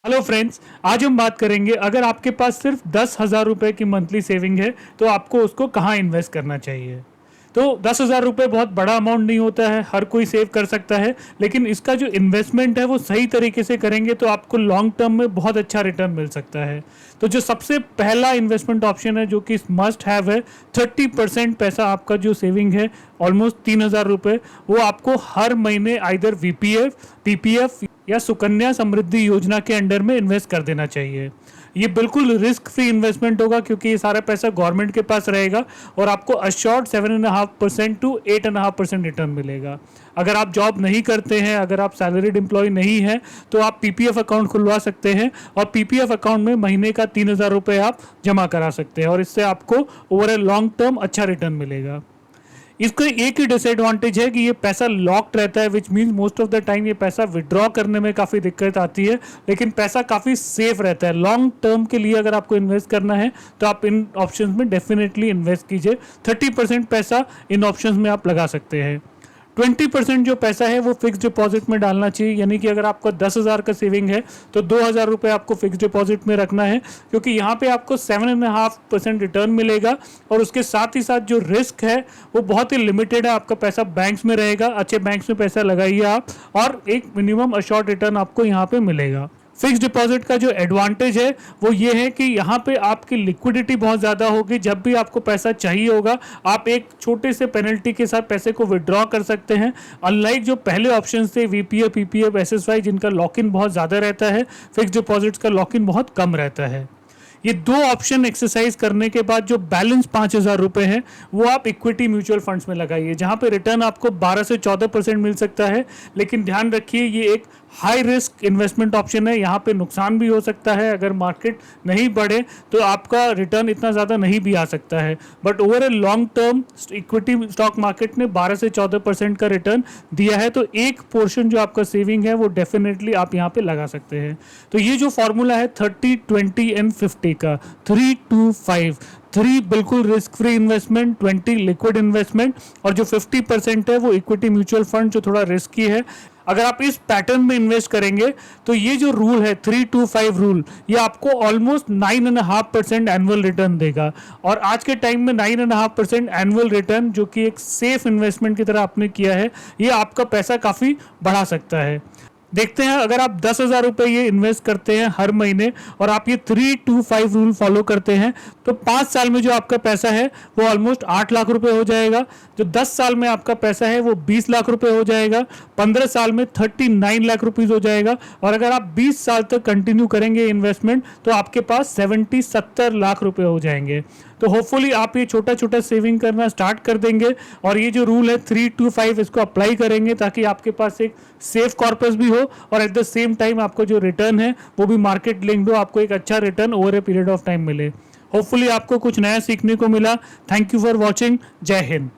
Hello friends, आज हम बात करेंगे अगर आपके पास सिर्फ 10,000 रुपये की मंथली सेविंग है तो आपको उसको कहाँ इन्वेस्ट करना चाहिए। तो 10,000 रुपये बहुत बड़ा अमाउंट नहीं होता है, हर कोई सेव कर सकता है, लेकिन इसका जो इन्वेस्टमेंट है वो सही तरीके से करेंगे तो आपको लॉन्ग टर्म में बहुत अच्छा रिटर्न मिल सकता है। तो जो सबसे पहला इन्वेस्टमेंट ऑप्शन है जो कि मस्ट हैव है, 30% पैसा आपका जो सेविंग है ऑलमोस्ट 3,000 रुपये, वो आपको हर महीने आइदर वीपीएफ, पीपीएफ या सुकन्या समृद्धि योजना के अंडर में इन्वेस्ट कर देना चाहिए। ये बिल्कुल रिस्क फ्री इन्वेस्टमेंट होगा क्योंकि ये सारा पैसा गवर्नमेंट के पास रहेगा और आपको अश्योर्ड 7.5% टू 8.5% रिटर्न मिलेगा। अगर आप जॉब नहीं करते हैं, अगर आप सैलरीड एम्प्लॉय नहीं हैं, तो आप पीपीएफ अकाउंट खुलवा सकते हैं और पीपीएफ अकाउंट में महीने का 3,000 रुपये आप जमा करा सकते हैं और इससे आपको ओवर ए लॉन्ग टर्म अच्छा रिटर्न मिलेगा। इसका एक ही डिसएडवांटेज है कि ये पैसा लॉक्ड रहता है, which means most of the time ये पैसा विड्रॉ करने में काफ़ी दिक्कत आती है, लेकिन पैसा काफ़ी सेफ रहता है। लॉन्ग टर्म के लिए अगर आपको इन्वेस्ट करना है तो आप इन ऑप्शंस में डेफिनेटली इन्वेस्ट कीजिए। 30% पैसा इन ऑप्शंस में आप लगा सकते हैं। 20% जो पैसा है वो फिक्स डिपॉजिट में डालना चाहिए, यानी कि अगर आपका 10,000 का सेविंग है तो 2,000 रुपये आपको फिक्स डिपॉजिट में रखना है, क्योंकि यहाँ पे आपको 7.5% रिटर्न मिलेगा और उसके साथ ही साथ जो रिस्क है वो बहुत ही लिमिटेड है। आपका पैसा बैंक्स में रहेगा, अच्छे बैंक्स में पैसा लगाइए आप, और एक मिनिमम अश्योर्ड रिटर्न आपको यहाँ पे मिलेगा। फिक्स डिपॉजिट का जो एडवांटेज है वो ये है कि यहाँ पे आपकी लिक्विडिटी बहुत ज़्यादा होगी। जब भी आपको पैसा चाहिए होगा आप एक छोटे से पेनल्टी के साथ पैसे को विड्रॉ कर सकते हैं। अनलाइक जो पहले ऑप्शन थे वीपीएफ, पीपीएफ, एसएसवाई, जिनका लॉक इन बहुत ज़्यादा रहता है, फिक्स डिपॉजिट्स का लॉक इन बहुत कम रहता है। ये दो ऑप्शन एक्सरसाइज करने के बाद जो बैलेंस 5,000 रुपये है वो आप इक्विटी म्यूचुअल फंड्स में लगाइए, जहाँ पे रिटर्न आपको 12 से 14% मिल सकता है। लेकिन ध्यान रखिए ये एक हाई रिस्क इन्वेस्टमेंट ऑप्शन है, यहाँ पे नुकसान भी हो सकता है। अगर मार्केट नहीं बढ़े तो आपका रिटर्न इतना ज़्यादा नहीं भी आ सकता है, but over a long term equity stock market ने 12 से 14% का रिटर्न दिया है, तो एक पोर्शन जो आपका सेविंग है वो डेफिनेटली आप यहाँ पे लगा सकते हैं। तो ये जो फॉर्मूला है 30, 20 एंड 50 का, 3, 2, 5, 3 बिल्कुल risk free investment, 20 liquid investment और जो 50% है वो इक्विटी म्यूचुअल फंड जो थोड़ा रिस्की है। अगर आप इस पैटर्न में इन्वेस्ट करेंगे तो ये जो रूल है 3-2-5 रूल, ये आपको ऑलमोस्ट 9.5% एनुअल रिटर्न देगा। और आज के टाइम में 9.5% एनुअल रिटर्न जो कि एक सेफ इन्वेस्टमेंट की तरह आपने किया है, ये आपका पैसा काफ़ी बढ़ा सकता है। देखते हैं, अगर आप 10,000 रुपये ये इन्वेस्ट करते हैं हर महीने और आप ये 3-2-5 रूल फॉलो करते हैं तो 5 साल में जो आपका पैसा है वो ऑलमोस्ट 8 लाख रुपए हो जाएगा। जो 10 साल में आपका पैसा है वो 20 लाख रुपए हो जाएगा। 15 साल में 39 लाख रुपीज़ हो जाएगा। और अगर आप 20 साल तक कंटिन्यू करेंगे इन्वेस्टमेंट तो आपके पास 70-70 लाख रुपए हो जाएंगे। तो होपफुली आप ये छोटा छोटा सेविंग करना स्टार्ट कर देंगे और ये जो रूल है 3-2-5 इसको अप्लाई करेंगे ताकि आपके पास एक सेफ कॉर्पस भी हो और एट द सेम टाइम आपको जो रिटर्न है वो भी मार्केट लिंक्ड हो, आपको एक अच्छा return over a period of time मिले। होपफुली आपको कुछ नया सीखने को मिला। Thank you for watching. जय हिंद।